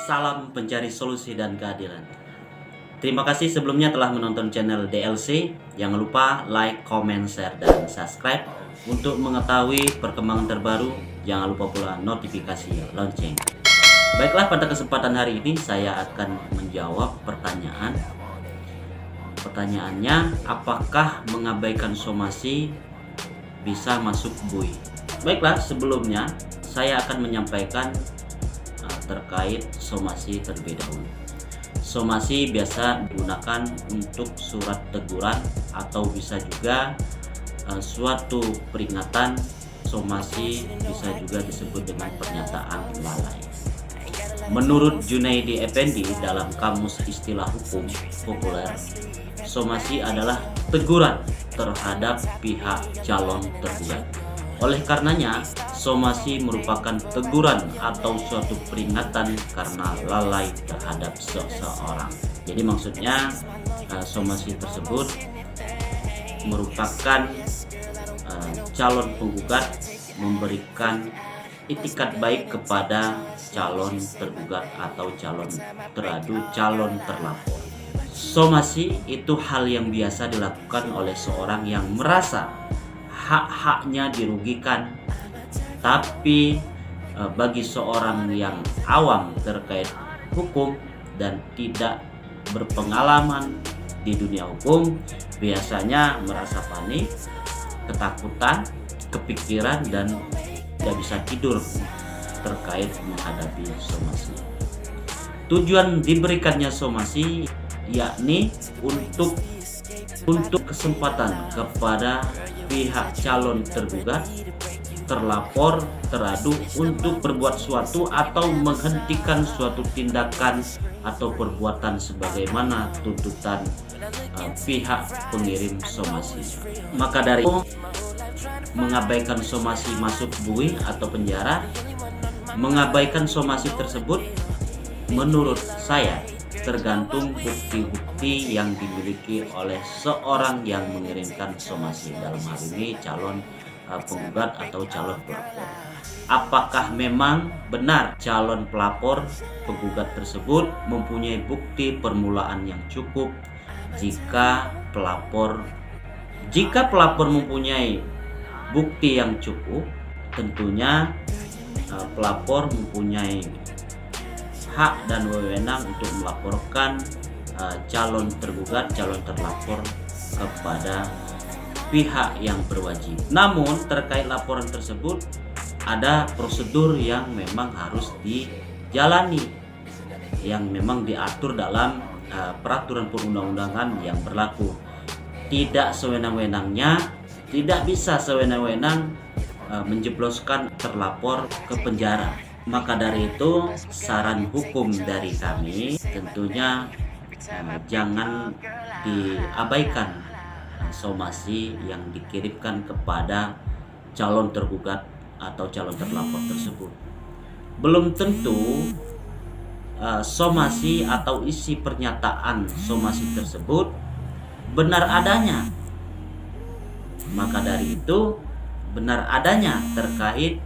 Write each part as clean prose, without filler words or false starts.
Salam pencari solusi dan keadilan. Terima kasih sebelumnya telah menonton channel DLC. Jangan lupa like, comment, share, dan subscribe untuk mengetahui perkembangan terbaru. Jangan lupa pula notifikasi lonceng. Baiklah, pada kesempatan hari ini saya akan menjawab pertanyaan. Pertanyaannya, apakah mengabaikan somasi bisa masuk BUI? Baiklah, sebelumnya saya akan menyampaikan terkait somasi terlebih dahulu. Somasi biasa digunakan untuk surat teguran atau bisa juga suatu peringatan. Somasi bisa juga disebut dengan pernyataan lalai. Menurut Junaidi Effendi dalam Kamus Istilah Hukum Populer, somasi adalah teguran terhadap pihak calon tergugat. Oleh karenanya, somasi merupakan teguran atau suatu peringatan karena lalai terhadap seseorang. Jadi maksudnya somasi tersebut merupakan calon penggugat memberikan itikat baik kepada calon tergugat atau calon teradu, calon terlapor. Somasi itu hal yang biasa dilakukan oleh seorang yang merasa hak-haknya dirugikan, tapi bagi seorang yang awam terkait hukum dan tidak berpengalaman di dunia hukum, biasanya merasa panik, ketakutan, kepikiran, dan tidak bisa tidur terkait menghadapi somasi. Tujuan diberikannya somasi yakni untuk kesempatan kepada pihak calon tergugat, terlapor, teradu untuk berbuat suatu atau menghentikan suatu tindakan atau perbuatan sebagaimana tuntutan pihak pengirim somasi. Maka dari itu, mengabaikan somasi masuk BUI atau penjara. Mengabaikan somasi tersebut menurut saya tergantung bukti-bukti yang dimiliki oleh seorang yang mengirimkan somasi, dalam hal ini calon penggugat atau calon pelapor. Apakah memang benar calon pelapor penggugat tersebut mempunyai bukti permulaan yang cukup? Jika pelapor mempunyai bukti yang cukup, tentunya pelapor mempunyai hak dan wewenang untuk melaporkan calon tergugat, calon terlapor kepada pihak yang berwajib. Namun terkait laporan tersebut ada prosedur yang memang harus dijalani, yang memang diatur dalam peraturan perundang-undangan yang berlaku. Tidak sewenang-wenangnya, tidak bisa sewenang-wenang menjebloskan terlapor ke penjara. Maka dari itu, saran hukum dari kami tentunya jangan diabaikan somasi yang dikirimkan kepada calon tergugat atau calon terlapor tersebut. Belum tentu somasi atau isi pernyataan somasi tersebut benar adanya. Maka dari itu, benar adanya terkait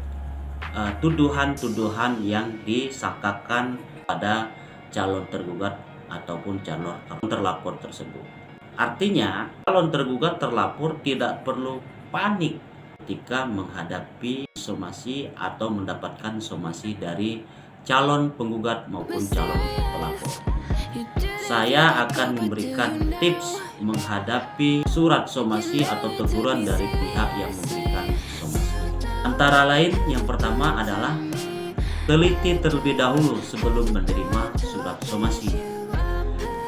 tuduhan-tuduhan yang disangkakan pada calon tergugat ataupun calon terlapor tersebut. Artinya, calon tergugat terlapor tidak perlu panik ketika menghadapi somasi atau mendapatkan somasi dari calon penggugat maupun calon pelapor. Saya akan memberikan tips menghadapi surat somasi atau teguran dari pihak yang memberikan somasi. Antara lain, yang pertama adalah teliti terlebih dahulu sebelum menerima surat somasi.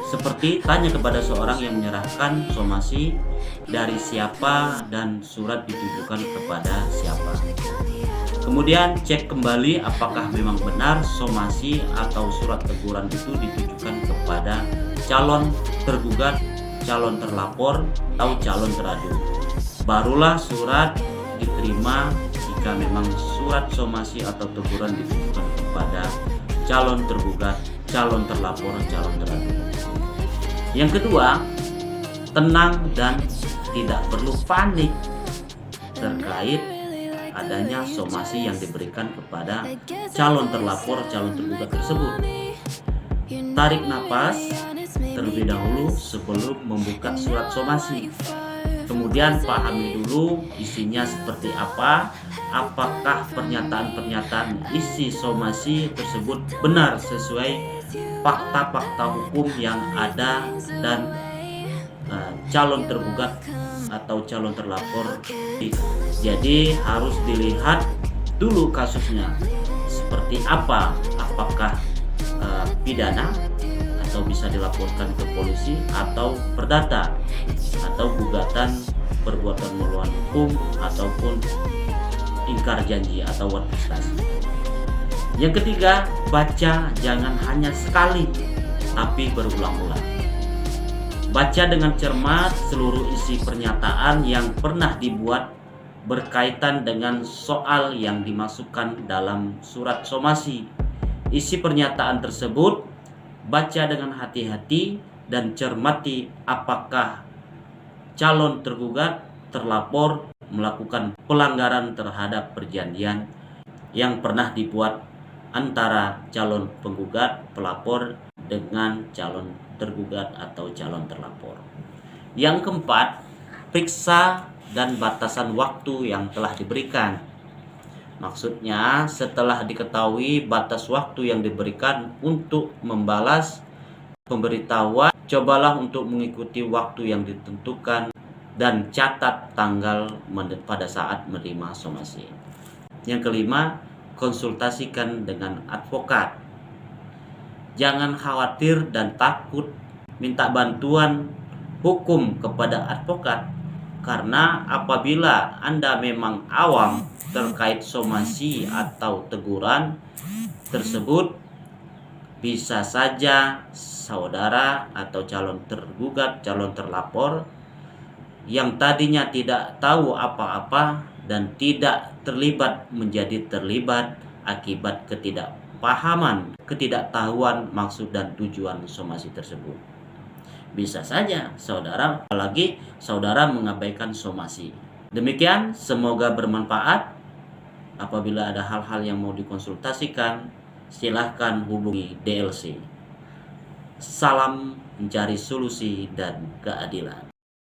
Seperti tanya kepada seorang yang menyerahkan somasi dari siapa dan surat ditujukan kepada siapa. Kemudian cek kembali apakah memang benar somasi atau surat teguran itu ditujukan kepada calon tergugat, calon terlapor, atau calon teradu. Barulah surat diterima jika memang surat somasi atau teguran ditujukan kepada calon tergugat, calon terlapor, calon teradu. Yang kedua, tenang dan tidak perlu panik terkait adanya somasi yang diberikan kepada calon terlapor, calon tergugat tersebut. Tarik napas terlebih dahulu sebelum membuka surat somasi. Kemudian pahami dulu isinya seperti apa, apakah pernyataan-pernyataan isi somasi tersebut benar sesuai fakta-fakta hukum yang ada dan calon tergugat atau calon terlapor. Jadi harus dilihat dulu kasusnya seperti apa, apakah pidana atau bisa dilaporkan ke polisi atau perdata atau gugatan perbuatan melawan hukum ataupun ingkar janji atau war prestasi. Yang ketiga, baca jangan hanya sekali tapi berulang-ulang. Baca dengan cermat seluruh isi pernyataan yang pernah dibuat berkaitan dengan soal yang dimasukkan dalam surat somasi. Isi pernyataan tersebut baca dengan hati-hati dan cermati apakah calon tergugat terlapor melakukan pelanggaran terhadap perjanjian yang pernah dibuat antara calon penggugat pelapor dengan calon tergugat atau calon terlapor. Yang keempat, periksa dan batasan waktu yang telah diberikan. Maksudnya setelah diketahui batas waktu yang diberikan untuk membalas pemberitahuan, cobalah untuk mengikuti waktu yang ditentukan dan catat tanggal pada saat menerima somasi. Yang kelima, konsultasikan dengan advokat. Jangan khawatir dan takut minta bantuan hukum kepada advokat, karena apabila Anda memang awam terkait somasi atau teguran tersebut, bisa saja saudara atau calon tergugat, calon terlapor yang tadinya tidak tahu apa-apa dan tidak terlibat menjadi terlibat akibat ketidakpahaman, ketidaktahuan maksud dan tujuan somasi tersebut. Bisa saja saudara, apalagi saudara mengabaikan somasi. Demikian, semoga bermanfaat. Apabila ada hal-hal yang mau dikonsultasikan, silahkan hubungi DLC. Salam mencari solusi dan keadilan.